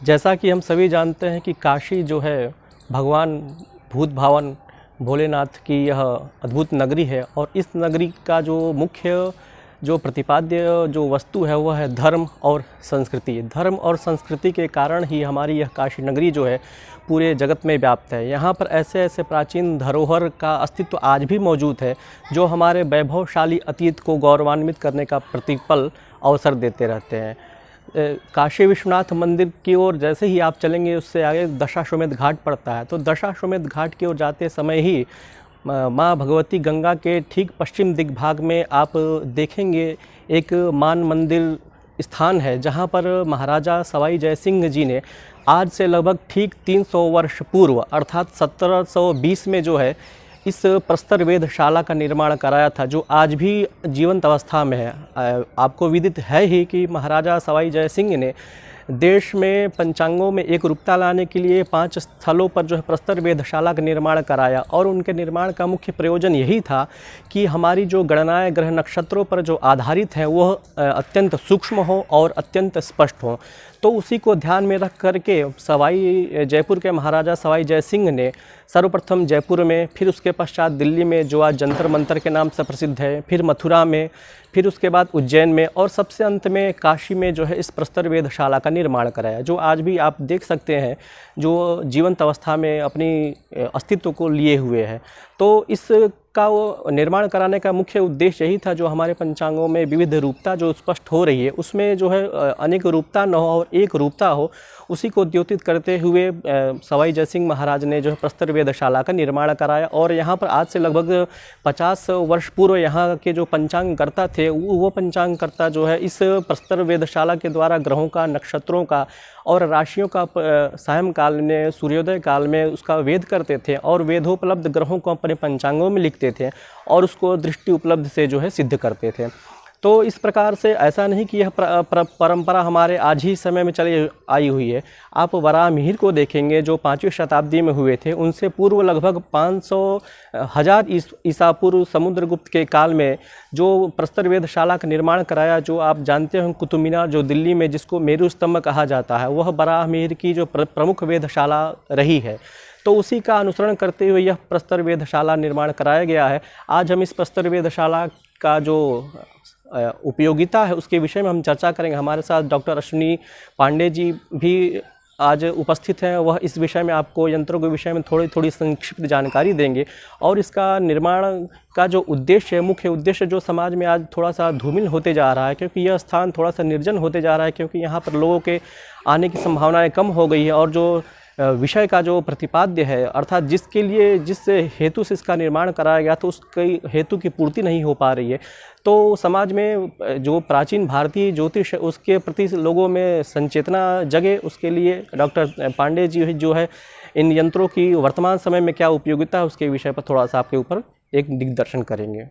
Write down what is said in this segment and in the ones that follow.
जैसा कि हम सभी जानते हैं कि काशी जो है भगवान भूत भावन भोलेनाथ की यह अद्भुत नगरी है और इस नगरी का जो मुख्य जो प्रतिपाद्य जो वस्तु है वह है धर्म और संस्कृति। धर्म और संस्कृति के कारण ही हमारी यह काशी नगरी जो है पूरे जगत में व्याप्त है। यहाँ पर ऐसे ऐसे प्राचीन धरोहर का अस्तित्व आज भी मौजूद है जो हमारे वैभवशाली अतीत को गौरवान्वित करने का प्रतिपल अवसर देते रहते हैं। काशी विश्वनाथ मंदिर की ओर जैसे ही आप चलेंगे उससे आगे दशाश्वमेध घाट पड़ता है, तो दशाश्वमेध घाट की ओर जाते समय ही माँ भगवती गंगा के ठीक पश्चिम दिग्भाग में आप देखेंगे एक मान मंदिर स्थान है जहाँ पर महाराजा सवाई जय सिंह जी ने आज से लगभग ठीक 300 वर्ष पूर्व अर्थात 1720 में जो है इस प्रस्तर वेधशाला का निर्माण कराया था, जो आज भी जीवंत अवस्था में है। आपको विदित है ही कि महाराजा सवाई जय सिंह ने देश में पंचांगों में एक रूपता लाने के लिए 5 स्थलों पर जो है प्रस्तर वेधशाला का निर्माण कराया और उनके निर्माण का मुख्य प्रयोजन यही था कि हमारी जो गणनाएं ग्रह नक्षत्रों पर जो आधारित हैं वह अत्यंत सूक्ष्म हो और अत्यंत स्पष्ट हो। तो उसी को ध्यान में रख करके जयपुर के महाराजा सवाई जय सिंह ने सर्वप्रथम जयपुर में, फिर उसके पश्चात दिल्ली में जो आज जंतर मंतर के नाम से प्रसिद्ध है, फिर मथुरा में, फिर उसके बाद उज्जैन में और सबसे अंत में काशी में जो है इस प्रस्तर वेधशाला का निर्माण कराया, जो आज भी आप देख सकते हैं जो जीवंत अवस्था में अपनी अस्तित्व को लिए हुए है। तो इसका वो निर्माण कराने का मुख्य उद्देश्य यही था, जो हमारे पंचांगों में विविध रूपता जो स्पष्ट हो रही है उसमें जो है अनेक रूपता न हो और एक रूपता हो, उसी को द्योतित करते हुए सवाई जय सिंह महाराज ने जो है प्रस्तर वेधशाला का निर्माण कराया। और यहाँ पर आज से लगभग 50 वर्ष पूर्व यहाँ के जो पंचांगकर्ता थे वो पंचांगकर्ता जो है इस प्रस्तर वेधशाला के द्वारा ग्रहों का, नक्षत्रों का और राशियों का सायं काल में, सूर्योदय काल में उसका वेद करते थे और वेदोपलब्ध ग्रहों को अपने पंचांगों में लिखते थे और उसको दृष्टि उपलब्ध से जो है सिद्ध करते थे। तो इस प्रकार से ऐसा नहीं कि यह परंपरा हमारे आज ही समय में चली आई हुई है। आप वराहमिहिर को देखेंगे जो 5वीं शताब्दी में हुए थे, उनसे पूर्व लगभग 500,000 ईसा पूर्व समुद्रगुप्त के काल में जो प्रस्तर वेधशाला का निर्माण कराया, जो आप जानते हैं कुतुब मीनार जो दिल्ली में जिसको मेरू स्तंभ कहा जाता है, वह वराहमिहिर की जो प्रमुख वेधशाला रही है। तो उसी का अनुसरण करते हुए यह प्रस्तर वेधशाला निर्माण कराया गया है। आज हम इस प्रस्तर वेधशाला का जो उपयोगिता है उसके विषय में हम चर्चा करेंगे। हमारे साथ डॉक्टर अश्विनी पांडे जी भी आज उपस्थित हैं, वह इस विषय में आपको यंत्रों के विषय में थोड़ी संक्षिप्त जानकारी देंगे और इसका निर्माण का जो उद्देश्य है, मुख्य उद्देश्य जो समाज में आज थोड़ा सा धूमिल होते जा रहा है, क्योंकि यह स्थान थोड़ा सा निर्जन होते जा रहा है, क्योंकि यहाँ पर लोगों के आने की संभावनाएं कम हो गई है और जो विषय का जो प्रतिपाद्य है अर्थात जिस हेतु से इसका निर्माण कराया गया तो उसकी हेतु की पूर्ति नहीं हो पा रही है। तो समाज में जो प्राचीन भारतीय ज्योतिष है उसके प्रति लोगों में संचेतना जगे, उसके लिए डॉक्टर पांडे जी जो है इन यंत्रों की वर्तमान समय में क्या उपयोगिता है उसके विषय पर थोड़ा सा आपके ऊपर एक दिग्दर्शन करेंगे।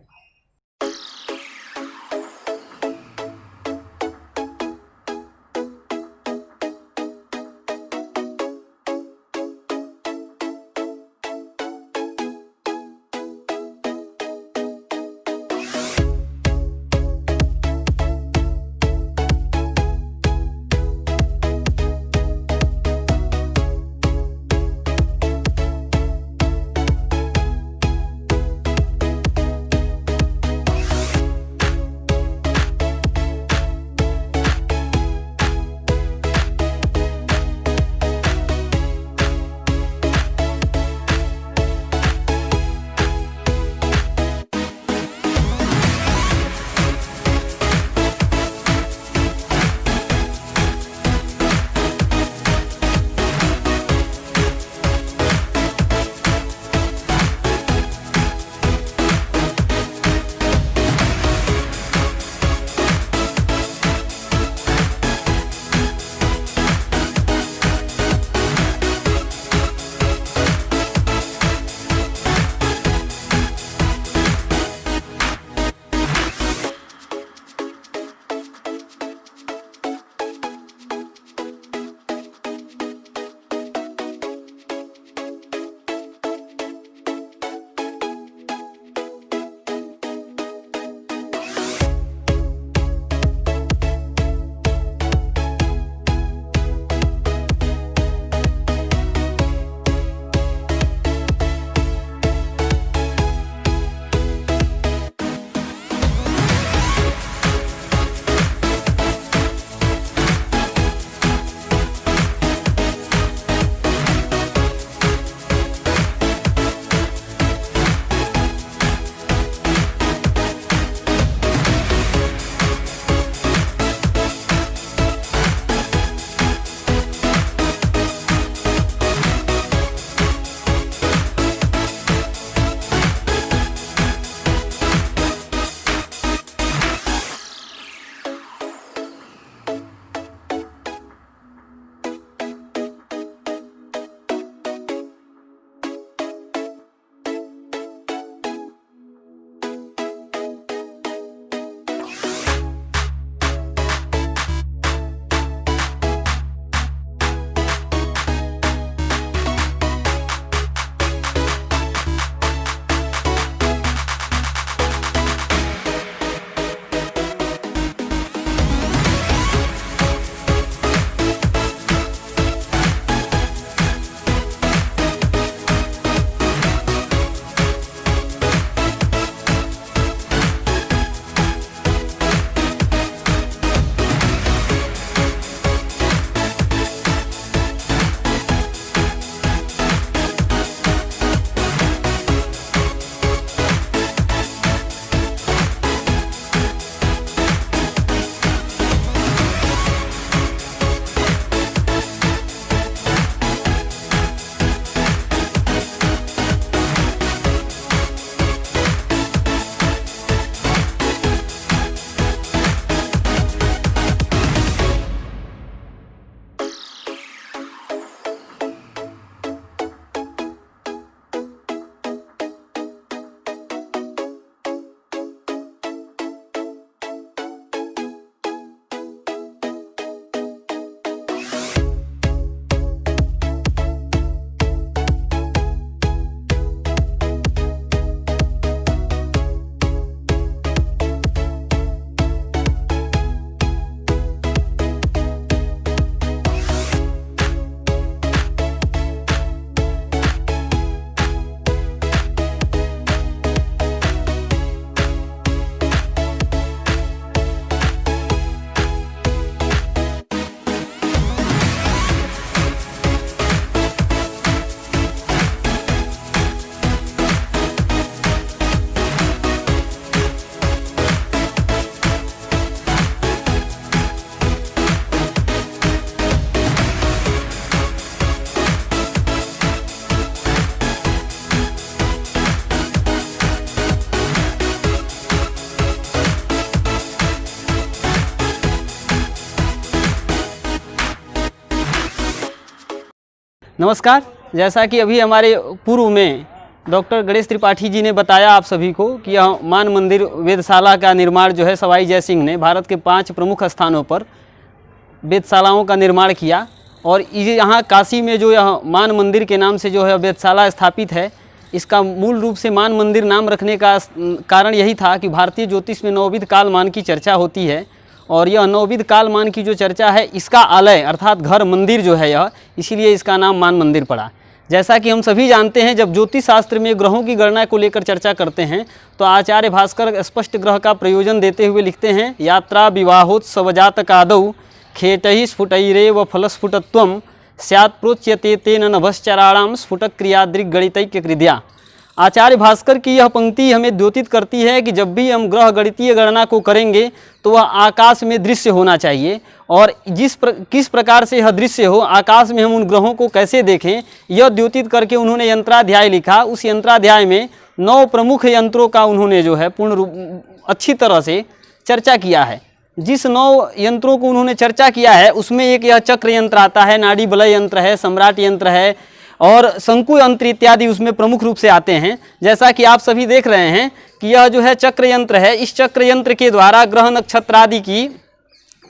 नमस्कार। जैसा कि अभी हमारे पूर्व में डॉक्टर गणेश त्रिपाठी जी ने बताया आप सभी को कि यह मान मंदिर वेधशाला का निर्माण जो है सवाई जय सिंह ने भारत के 5 प्रमुख स्थानों पर वेधशालाओं का निर्माण किया। और यहाँ काशी में जो यह मान मंदिर के नाम से जो है वेधशाला स्थापित है, इसका मूल रूप से मान मंदिर नाम रखने का कारण यही था कि भारतीय ज्योतिष में नवविध कालमान की चर्चा होती है। और यह नवविध कालमान की जो चर्चा है, इसका आलय अर्थात घर मंदिर जो है यह, इसीलिए इसका नाम मान मंदिर पड़ा। जैसा कि हम सभी जानते हैं, जब ज्योतिष शास्त्र में ग्रहों की गणना को लेकर चर्चा करते हैं तो आचार्य भास्कर स्पष्ट ग्रह का प्रयोजन देते हुए लिखते हैं, यात्रा विवाहोत्सवजातकादौ खेटहि स्फुटैरेव फलस्फुटत्वं स्यात् प्रोच्यते तेन नभश्चराणां स्फुटक क्रियादृग्गणितैक्य कृद्या। आचार्य भास्कर की यह पंक्ति हमें द्योतित करती है कि जब भी हम ग्रह गणितीय गणना को करेंगे तो वह आकाश में दृश्य होना चाहिए। और किस प्रकार से यह दृश्य हो, आकाश में हम उन ग्रहों को कैसे देखें, यह द्योतित करके उन्होंने यंत्राध्याय लिखा। उस यंत्राध्याय में 9 प्रमुख यंत्रों का उन्होंने जो है पूर्ण रूप अच्छी तरह से चर्चा किया है। जिस 9 यंत्रों को उन्होंने चर्चा किया है उसमें एक यह चक्र यंत्र आता है, नाड़ी बलय यंत्र है, सम्राट यंत्र है और शंकु यंत्र इत्यादि उसमें प्रमुख रूप से आते हैं। जैसा कि आप सभी देख रहे हैं कि यह जो है चक्र यंत्र है, इस चक्र यंत्र के द्वारा ग्रह नक्षत्र आदि की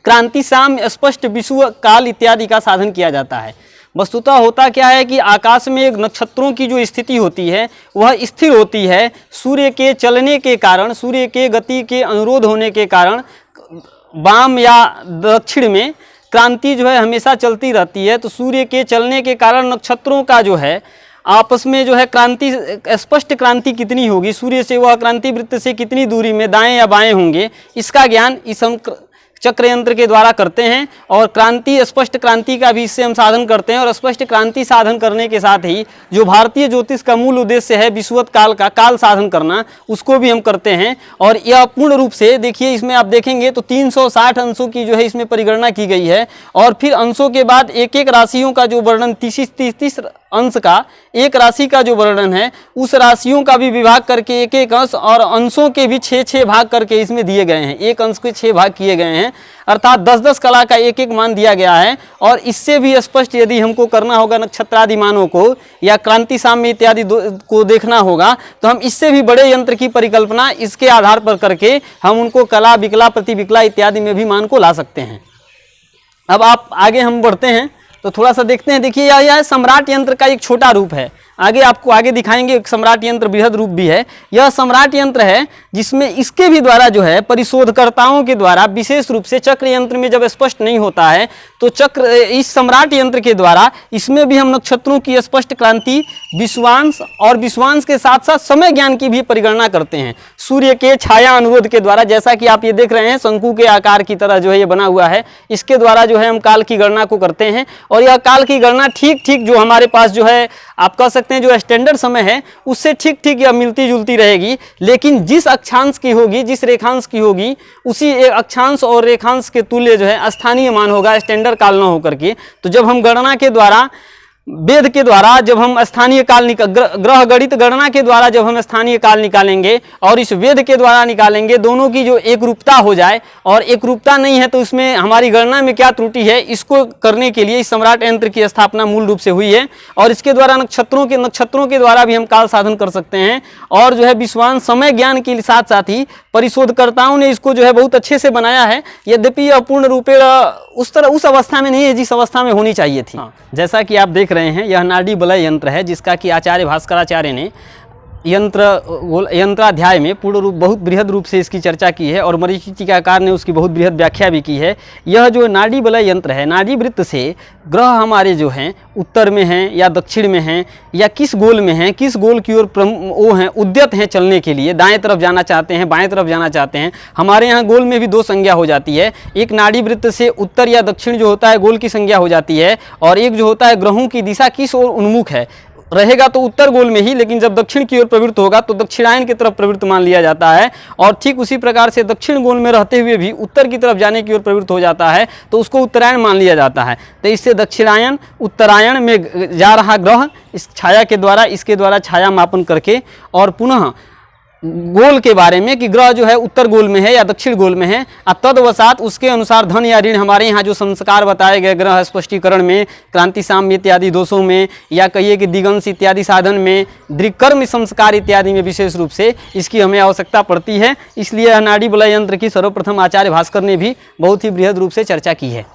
क्रांति, साम, स्पष्ट, विषुव, काल इत्यादि का साधन किया जाता है। वस्तुतः होता क्या है कि आकाश में नक्षत्रों की जो स्थिति होती है वह स्थिर होती है। सूर्य के चलने के कारण, सूर्य के गति के अनुरोध होने के कारण वाम या दक्षिण में क्रांति जो है हमेशा चलती रहती है। तो सूर्य के चलने के कारण नक्षत्रों का जो है आपस में जो है क्रांति, स्पष्ट क्रांति कितनी होगी, सूर्य से वह क्रांति वृत्त से कितनी दूरी में दाएं या बाएं होंगे, इसका ज्ञान इस हम चक्र यंत्र के द्वारा करते हैं। और क्रांति, स्पष्ट क्रांति का भी इससे हम साधन करते हैं। और स्पष्ट क्रांति साधन करने के साथ ही जो भारतीय ज्योतिष का मूल उद्देश्य है विषुवत काल का काल साधन करना, उसको भी हम करते हैं। और यह पूर्ण रूप से देखिए, इसमें आप देखेंगे तो 360 अंशों की जो है इसमें परिगणना की गई है। और फिर अंशों के बाद एक एक राशियों का जो वर्णन, 30 अंश का एक राशि का जो वर्णन है, उस राशियों का भी विभाग करके एक एक अंश और अंशों के भी 6-6 भाग करके इसमें दिए गए हैं। एक अंश के 6 भाग किए गए हैं, अर्थात 10-10 कला का एक एक मान दिया गया है। और इससे भी स्पष्ट यदि हमको करना होगा नक्षत्रादि मानों को या क्रांति साम्य इत्यादि को देखना होगा तो हम इससे भी बड़े यंत्र की परिकल्पना इसके आधार पर करके हम उनको कला, विकला, प्रतिविकला इत्यादि में भी मान को ला सकते हैं। अब आप आगे हम बढ़ते हैं तो थोड़ा सा देखते हैं। देखिए यह सम्राट यंत्र का एक छोटा रूप है। आगे आपको आगे दिखाएंगे एक सम्राट यंत्र बृहद रूप भी है। यह सम्राट यंत्र है जिसमें इसके भी द्वारा जो है परिशोधकर्ताओं के द्वारा विशेष रूप से चक्र यंत्र में जब स्पष्ट नहीं होता है तो चक्र इस सम्राट यंत्र के द्वारा इसमें भी हम नक्षत्रों की स्पष्ट क्रांति, विश्वांश और विश्वांश के साथ साथ समय ज्ञान की भी परिगणना करते हैं सूर्य के छाया अनुरोध के द्वारा। जैसा कि आप ये देख रहे हैं शंकु के आकार की तरह जो है ये बना हुआ है, इसके द्वारा जो है हम काल की गणना को करते हैं। और यह काल की गणना ठीक ठीक जो हमारे पास जो है आप कह सकते हैं जो स्टैंडर्ड समय है उससे ठीक ठीक यह मिलती जुलती रहेगी। लेकिन जिस अक्षांश की होगी, जिस रेखांश की होगी, उसी एक अक्षांश और रेखांश के तुल्य जो है स्थानीय मान होगा, स्टैंडर्ड काल न होकर के। तो जब हम गणना के द्वारा, वेद के द्वारा जब हम स्थानीय काल ग्रह गणित गणना के द्वारा जब हम स्थानीय काल निकालेंगे और इस वेद के द्वारा निकालेंगे, दोनों की जो एक रूपता हो जाए, और एक रूपता नहीं है तो इसमें हमारी गणना में क्या त्रुटि है, इसको करने के लिए इस सम्राट यंत्र की स्थापना मूल रूप से हुई है। और इसके द्वारा नक्षत्रों के द्वारा भी हम काल साधन कर सकते हैं। और जो है विश्वांश समय ज्ञान के साथ साथ ही परिशोधकर्ताओं ने इसको जो है बहुत अच्छे से बनाया है। यद्यपि यह पूर्ण रूपेण उस अवस्था में नहीं है जिस अवस्था में होनी चाहिए थी। जैसा कि आप देख रहे हैं यह नाड़ी बलय यंत्र है जिसका कि आचार्य भास्कराचार्य ने यंत्राध्याय में पूर्ण रूप बहुत बृहद रूप से इसकी चर्चा की है और मरीचिकाकार ने उसकी बहुत बृहद व्याख्या भी की है। यह जो नाड़ी बलय यंत्र है, नाड़ी वृत्त से ग्रह हमारे जो हैं उत्तर में हैं या दक्षिण में हैं या किस गोल में हैं, किस गोल की ओर वो हैं उद्यत हैं चलने के लिए, दाएं तरफ जाना चाहते हैं, बाएं तरफ जाना चाहते हैं। हमारे यहाँ गोल में भी 2 संज्ञा हो जाती है, एक नाड़ी वृत्त से उत्तर या दक्षिण जो होता है गोल की संज्ञा हो जाती है, और एक जो होता है ग्रहों की दिशा किस ओर उन्मुख है, रहेगा तो उत्तर गोल में ही, लेकिन जब दक्षिण की ओर प्रवृत्त होगा तो दक्षिणायन की तरफ प्रवृत्त मान लिया जाता है। और ठीक उसी प्रकार से दक्षिण गोल में रहते हुए भी उत्तर की तरफ जाने की ओर प्रवृत्त हो जाता है तो उसको उत्तरायण मान लिया जाता है। तो इससे दक्षिणायन उत्तरायण में जा रहा ग्रह इस छाया के द्वारा, इसके द्वारा छाया मापन करके और पुनः गोल के बारे में कि ग्रह जो है उत्तर गोल में है या दक्षिण गोल में है, तदवसात उसके अनुसार धन या ऋण हमारे यहाँ जो संस्कार बताए गए ग्रह स्पष्टीकरण में, क्रांति साम्य इत्यादि दोषों में, या कहिए कि दिगंश इत्यादि साधन में, दृक्कर्म संस्कार इत्यादि में विशेष रूप से इसकी हमें आवश्यकता पड़ती है। इसलिए नाड़ी बलय यंत्र की सर्वप्रथम आचार्य भास्कर ने भी बहुत ही बृहद रूप से चर्चा की है।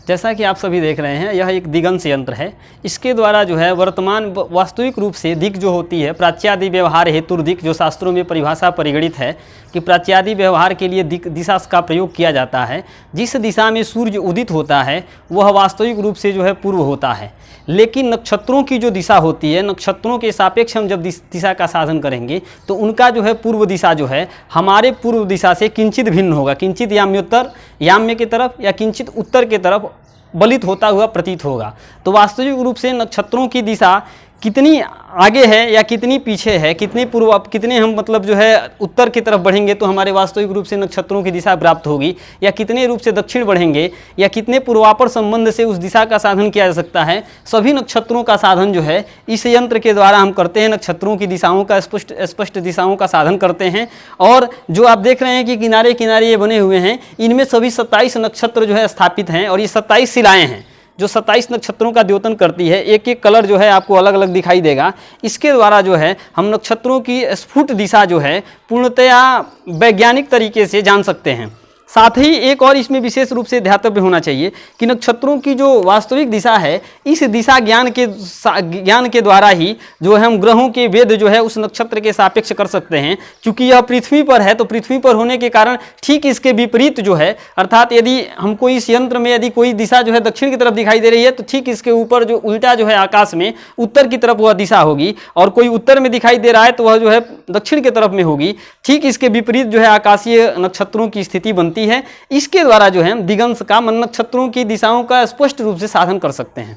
जैसा कि आप सभी देख रहे हैं, यह एक दिगंश यंत्र है। इसके द्वारा जो है वर्तमान वास्तविक रूप से दिक् जो होती है, प्राच्यादि व्यवहार हेतु दिक्, जो शास्त्रों में परिभाषा परिगणित है कि प्राच्यादि व्यवहार के लिए दिशा का प्रयोग किया जाता है। जिस दिशा में सूर्य उदित होता है वह वास्तविक रूप से जो है पूर्व होता है, लेकिन नक्षत्रों की जो दिशा होती है, नक्षत्रों के सापेक्ष हम जब दिशा का साधन करेंगे तो उनका जो है पूर्व दिशा जो है हमारे पूर्व दिशा से किंचित भिन्न होगा, किंचित याम्योत्तर, याम्य की तरफ या किंचित उत्तर की तरफ बलित होता हुआ प्रतीत होगा। तो वास्तविक रूप से नक्षत्रों की दिशा कितनी आगे है या कितनी पीछे है, कितनी पूर्व, कितने हम मतलब जो है उत्तर की तरफ बढ़ेंगे तो हमारे वास्तविक रूप से नक्षत्रों की दिशा प्राप्त होगी, या कितने रूप से दक्षिण बढ़ेंगे या कितने पूर्वापर संबंध से उस दिशा का साधन किया जा सकता है, सभी नक्षत्रों का साधन जो है इस यंत्र के द्वारा हम करते हैं। नक्षत्रों की दिशाओं का स्पष्ट दिशाओं का साधन करते हैं। और जो आप देख रहे हैं कि किनारे किनारे ये बने हुए हैं, इनमें सभी 27 नक्षत्र जो है स्थापित हैं और ये 27 शिलाएँ हैं जो 27 नक्षत्रों का द्योतन करती है। एक एक कलर जो है आपको अलग अलग दिखाई देगा। इसके द्वारा जो है हम नक्षत्रों की स्फुट दिशा जो है पूर्णतया वैज्ञानिक तरीके से जान सकते हैं। साथ ही एक और इसमें विशेष रूप से ध्यातव्य होना चाहिए कि नक्षत्रों की जो वास्तविक दिशा है, इस दिशा ज्ञान के द्वारा ही जो है हम ग्रहों के वेद जो है उस नक्षत्र के सापेक्ष कर सकते हैं। क्योंकि यह पृथ्वी पर है तो पृथ्वी पर होने के कारण ठीक इसके विपरीत जो है, अर्थात यदि हमको इस यंत्र में यदि कोई दिशा जो है दक्षिण की तरफ दिखाई दे रही है तो ठीक इसके ऊपर जो उल्टा जो है आकाश में उत्तर की तरफ वह दिशा होगी, और कोई उत्तर में दिखाई दे रहा है तो वह जो है दक्षिण की तरफ में होगी। ठीक इसके विपरीत जो है आकाशीय नक्षत्रों की स्थिति बनती है। इसके द्वारा जो है दिगंश का मन नक्षत्रों की दिशाओं का स्पष्ट रूप से साधन कर सकते हैं।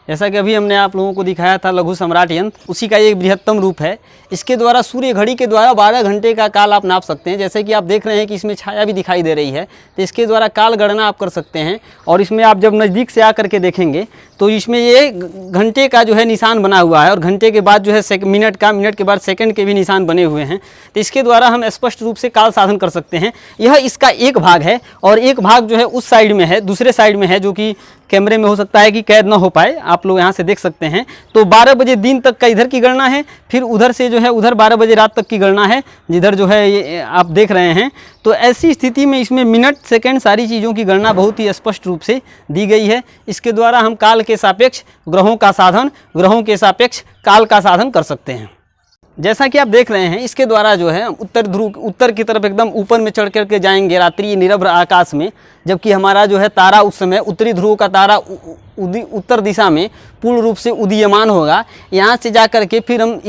जैसा कि अभी हमने आप लोगों को दिखाया था लघु सम्राट यंत्र, उसी का एक बृहत्तम रूप है। इसके द्वारा सूर्य घड़ी के द्वारा 12 घंटे का काल आप नाप सकते हैं। जैसे कि आप देख रहे हैं कि इसमें छाया भी दिखाई दे रही है, तो इसके द्वारा काल गणना आप कर सकते हैं। और इसमें आप जब नज़दीक से आकर के देखेंगे तो इसमें ये घंटे का जो है निशान बना हुआ है, और घंटे के बाद जो है मिनट का, मिनट के बाद सेकंड के भी निशान बने हुए हैं। तो इसके द्वारा हम स्पष्ट रूप से काल साधन कर सकते हैं। यह इसका एक भाग है, और एक भाग जो है उस साइड में है, दूसरे साइड में है, जो कि कैमरे में हो सकता है कि कैद ना हो पाए, आप लोग यहाँ से देख सकते हैं। तो 12 बजे दिन तक का इधर की गणना है, फिर उधर से जो है उधर 12 बजे रात तक की गणना है, जिधर जो है ये आप देख रहे हैं। तो ऐसी स्थिति में इसमें मिनट, सेकंड, सारी चीज़ों की गणना बहुत ही स्पष्ट रूप से दी गई है। इसके द्वारा हम काल के सापेक्ष ग्रहों का साधन, ग्रहों के सापेक्ष काल का साधन कर सकते हैं। जैसा कि आप देख रहे हैं, इसके द्वारा जो है उत्तर ध्रुव, उत्तर की तरफ एकदम ऊपर में चढ़ करके जाएंगे रात्रि निरभ्र आकाश में, जबकि हमारा जो है तारा उस समय उत्तरी ध्रुव का तारा उत्तर दिशा में पूर्ण रूप से उदीयमान होगा। यहाँ से जा करके फिर हम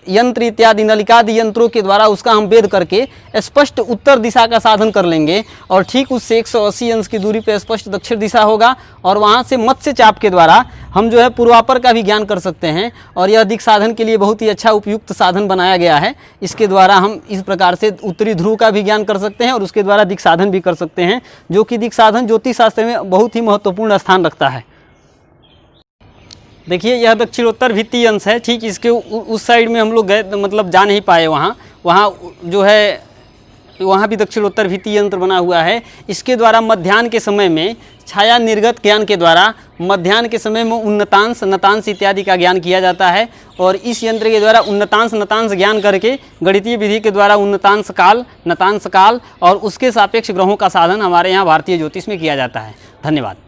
यंत्र इत्यादि नलिकादि यंत्रों के द्वारा उसका हम भेद करके स्पष्ट उत्तर दिशा का साधन कर लेंगे, और ठीक उससे 180 अंश की दूरी पर स्पष्ट दक्षिण दिशा होगा। और वहाँ से मत्स्य चाप के द्वारा हम जो है पूर्वापर का भी ज्ञान कर सकते हैं, और यह दिक् साधन के लिए बहुत ही अच्छा उपयुक्त साधन बनाया गया है। इसके द्वारा हम इस प्रकार से उत्तरी ध्रुव का भी ज्ञान कर सकते हैं और उसके द्वारा दिक् साधन भी कर सकते हैं, जो कि दिक् साधन ज्योतिष शास्त्र में बहुत ही महत्वपूर्ण स्थान रखता है। देखिए, यह दक्षिणोत्तर भित्ति अंश है। ठीक इसके उस साइड में हम लोग गए, मतलब जा नहीं पाए वहाँ जो है वहाँ भी दक्षिणोत्तर भित्ति यंत्र बना हुआ है। इसके द्वारा मध्याह्न के समय में छाया निर्गत ज्ञान के द्वारा मध्याह्न के समय में उन्नतांश, नतांश इत्यादि का ज्ञान किया जाता है। और इस यंत्र के द्वारा उन्नतांश, नतांश ज्ञान करके गणितीय विधि के द्वारा उन्नतांश काल, नतांश काल और उसके सापेक्ष ग्रहों का साधन हमारे यहाँ भारतीय ज्योतिष में किया जाता है। धन्यवाद।